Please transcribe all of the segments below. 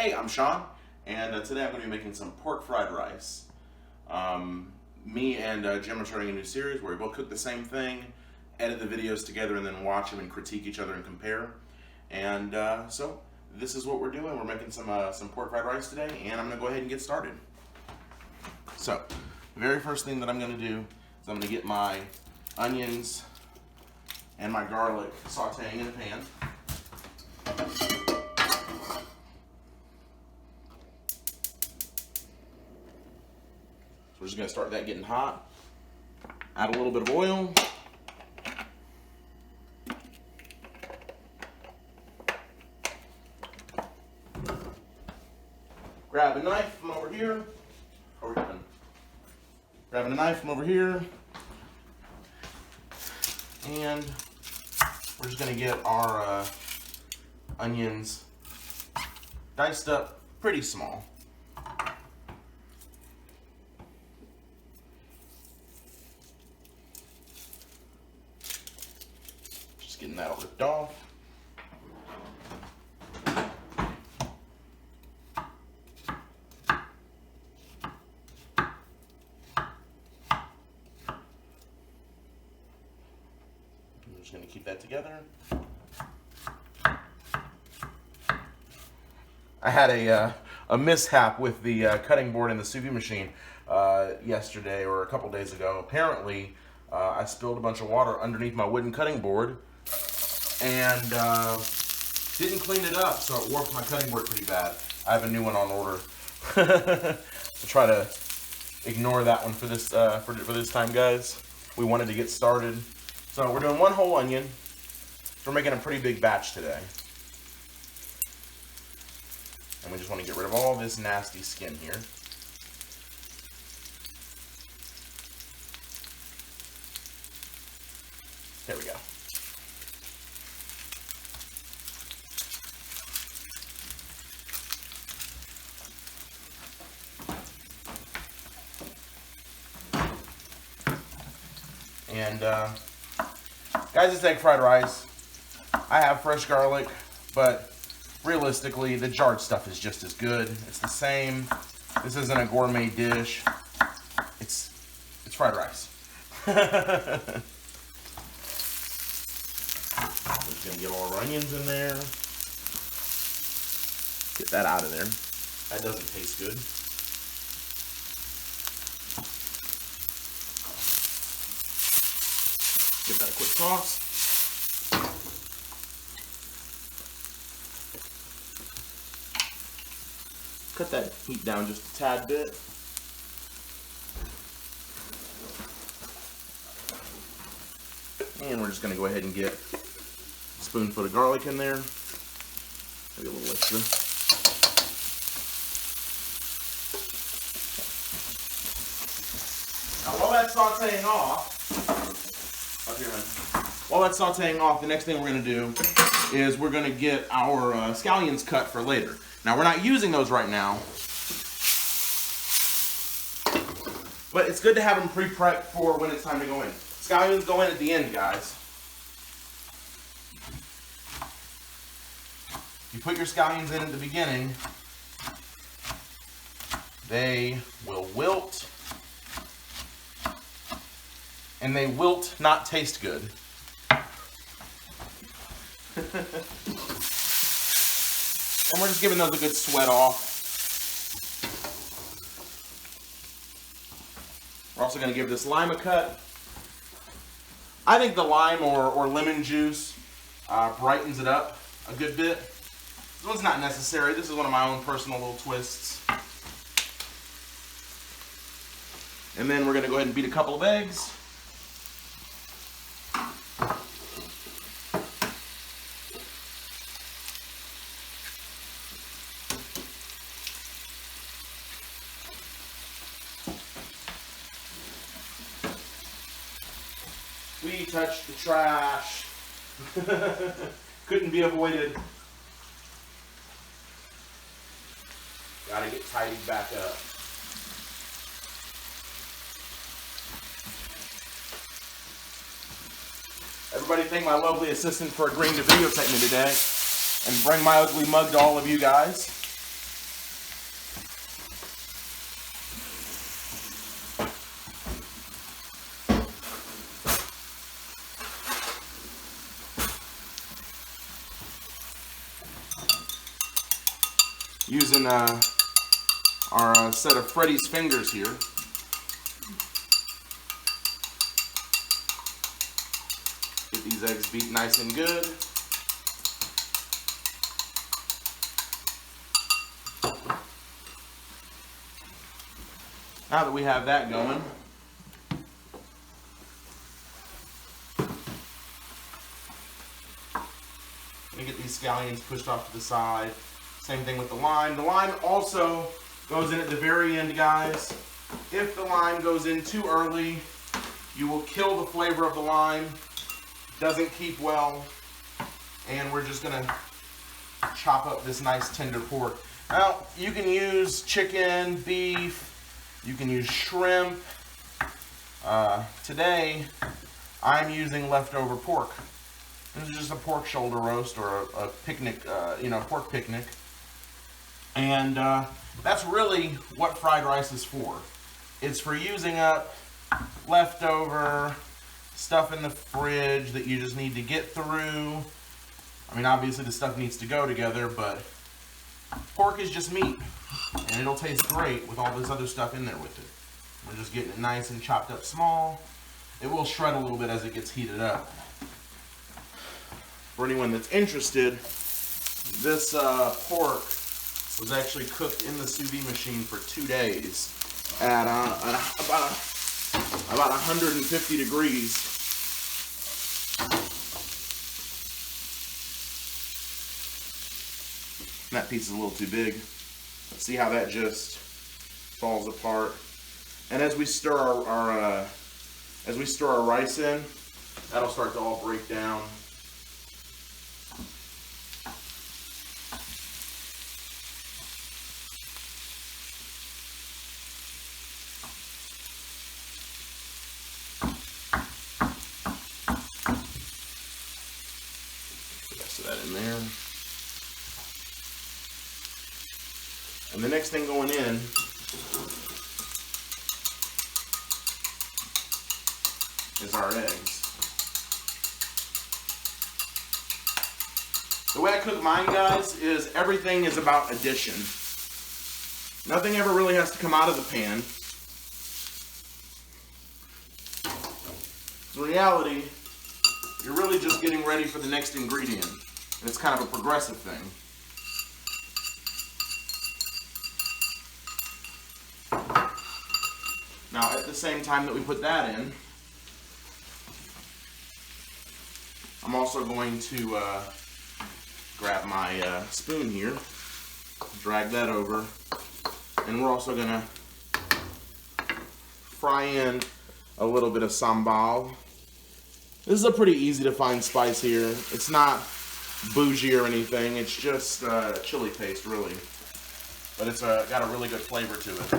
Hey, I'm Sean, and today I'm going to be making some pork fried rice. Me and Jim are starting a new series where we both cook the same thing, edit the videos together, and then watch them and critique each other and compare. And so this is what we're doing. We're making some pork fried rice today, and I'm going to go ahead and get started. So the very first thing that I'm going to do is I'm going to get my onions and my garlic sauteing in a pan. So we're just going to start that getting hot. Add a little bit of oil. Grab a knife from over here. How are we doing? Grabbing a knife from over here. And we're just going to get our onions diced up pretty small. Just getting that all ripped off. I'm just going to keep that together. I had a mishap with the cutting board in the sous vide machine yesterday or a couple days ago. Apparently, I spilled a bunch of water underneath my wooden cutting board and didn't clean it up, so it warped my cutting board pretty bad. I have a new one on order. So try to ignore that one for this for this time, guys. We wanted to get started. So we're doing one whole onion. We're making a pretty big batch today. And we just want to get rid of all this nasty skin here. There we go. And guys, it's egg fried rice. I have fresh garlic, but realistically, the jarred stuff is just as good. It's the same. This isn't a gourmet dish. It's fried rice. We're just gonna get all our onions in there. Get that out of there. That doesn't taste good. Give that a quick toss. Cut that heat down just a tad bit. And we're just going to go ahead and get a spoonful of garlic in there. Maybe a little extra. Now while that's sauteing off, the next thing we're going to do is we're going to get our scallions cut for later. Now, we're not using those right now, but it's good to have them pre-prepped for when it's time to go in. Scallions go in at the end, guys. You put your scallions in at the beginning, they will wilt, and they wilt not taste good. And we're just giving those a good sweat off. We're also going to give this lime a cut. I think the lime or lemon juice brightens it up a good bit. This one's not necessary. This is one of my own personal little twists. And then we're going to go ahead and beat a couple of eggs. We touched the trash. Couldn't be avoided. Gotta get tidied back up. Everybody thank my lovely assistant for agreeing to videotape me today and bring my ugly mug to all of you guys. using our set of Freddy's fingers here. Get these eggs beat nice and good. Now that we have that going, I'm gonna get these scallions pushed off to the side. Same thing with the lime. The lime also goes in at the very end, guys. If the lime goes in too early, you will kill the flavor of the lime. Doesn't keep well. And we're just gonna chop up this nice tender pork. Now, you can use chicken, beef, you can use shrimp. Today, I'm using leftover pork. This is just a pork shoulder roast or a picnic, pork picnic. And that's really what fried rice is for. It's for using up leftover stuff in the fridge that you just need to get through. I mean, obviously the stuff needs to go together, but pork is just meat. And it'll taste great with all this other stuff in there with it. We're just getting it nice and chopped up small. It will shred a little bit as it gets heated up. For anyone that's interested, this pork was actually cooked in the sous vide machine for 2 days at about 150 degrees. That piece is a little too big. Let's see how that just falls apart. And as we stir our rice in, that'll start to all break down. That in there. And the next thing going in is our eggs. The way I cook mine, guys, is everything is about addition. Nothing ever really has to come out of the pan. In reality, you're really just getting ready for the next ingredient. And it's kind of a progressive thing. Now, at the same time that we put that in, I'm also going to grab my spoon here, drag that over, and we're also going to fry in a little bit of sambal. This is a pretty easy to find spice here. It's not bougie or anything. It's just chili paste, really. But it's got a really good flavor to it.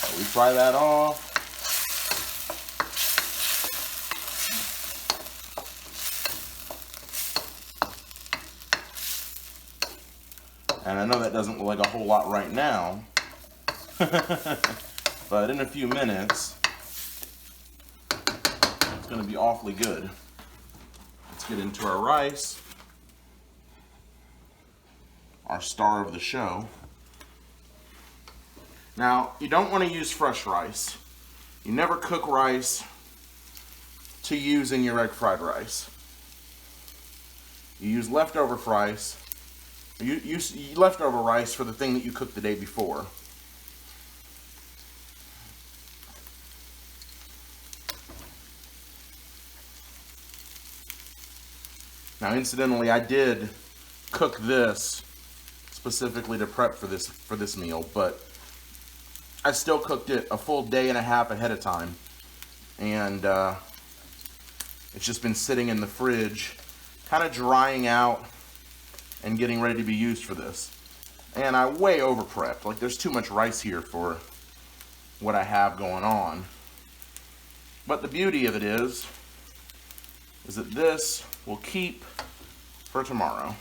So we fry that off. And I know that doesn't look like a whole lot right now. But in a few minutes, it's going to be awfully good. Let's get into our rice, our star of the show. Now, you don't want to use fresh rice. You never cook rice to use in your egg fried rice. You use leftover rice. You use leftover rice for the thing that you cooked the day before. Now, incidentally, I did cook this specifically to prep for this meal, but I still cooked it a full day and a half ahead of time, and it's just been sitting in the fridge, kind of drying out and getting ready to be used for this. And I way over prepped. Like, there's too much rice here for what I have going on. But the beauty of it is that this will keep for tomorrow.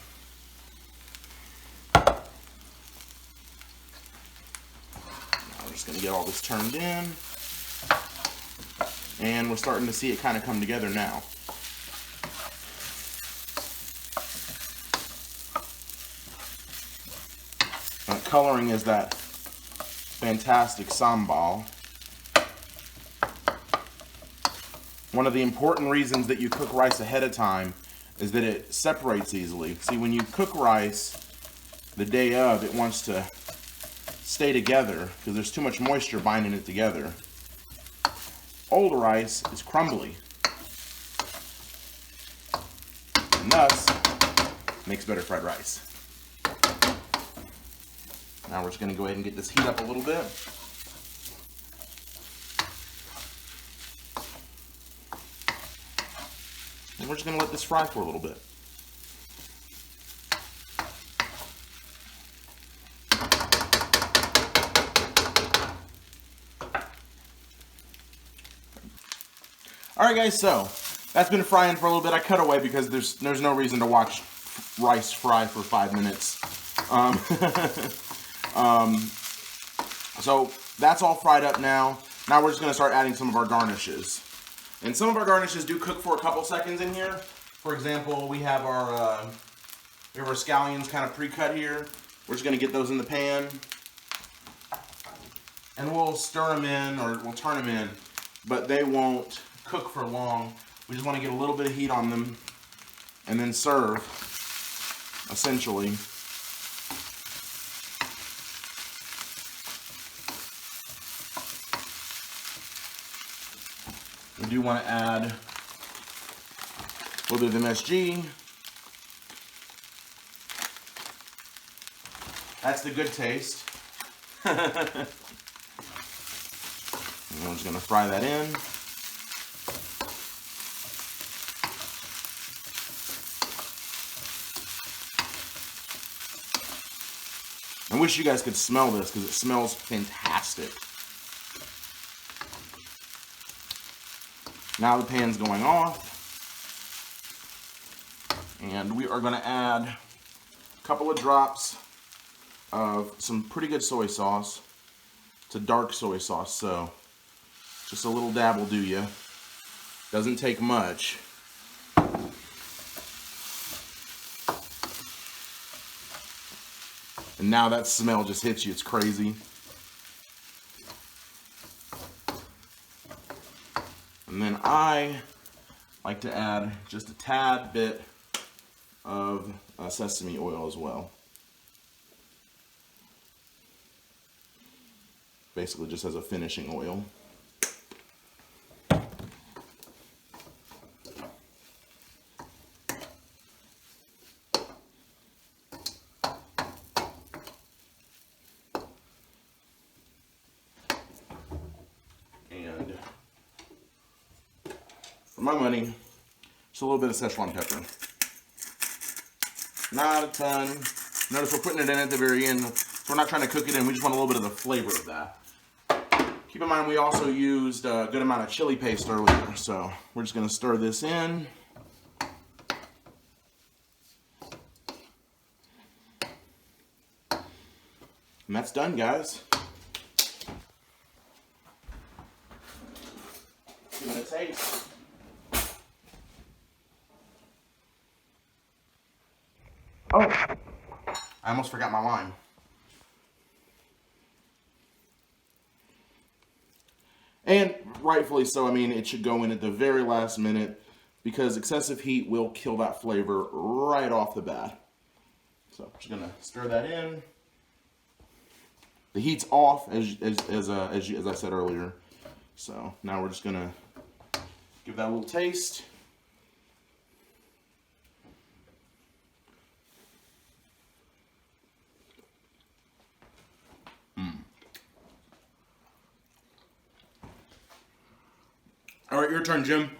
Now we're just going to get all this turned in. And we're starting to see it kind of come together now. Coloring is that fantastic sambal. One of the important reasons that you cook rice ahead of time is that it separates easily. See, when you cook rice the day of, it wants to stay together because there's too much moisture binding it together. Old rice is crumbly, and thus makes better fried rice. Now we're just going to go ahead and get this heat up a little bit. And we're just going to let this fry for a little bit. Alright guys, so that's been frying for a little bit. I cut away because there's no reason to watch rice fry for 5 minutes. So that's all fried up now. Now we're just going to start adding some of our garnishes. And some of our garnishes do cook for a couple seconds in here. For example, we have our scallions kind of pre-cut here. We're just going to get those in the pan. And we'll stir them in, or we'll turn them in, but they won't cook for long. We just want to get a little bit of heat on them and then serve, essentially. We do want to add a little bit of MSG. That's the good taste. And we're just going to fry that in. I wish you guys could smell this because it smells fantastic. Now the pan's going off, and we are going to add a couple of drops of some pretty good soy sauce. It's a dark soy sauce, so just a little dab will do you. Doesn't take much. And now that smell just hits you, it's crazy. And then I like to add just a tad bit of sesame oil as well. Basically just as a finishing oil. For my money, just a little bit of Szechuan pepper. Not a ton. Notice we're putting it in at the very end. We're not trying to cook it in, we just want a little bit of the flavor of that. Keep in mind we also used a good amount of chili paste earlier, so we're just going to stir this in. And that's done, guys. Give it a taste. Oh, I almost forgot my lime. And rightfully so. I mean, it should go in at the very last minute because excessive heat will kill that flavor right off the bat. So I'm just gonna stir that in. The heat's off, as I said earlier. So now we're just gonna give that a little taste. All right, your turn, Jim.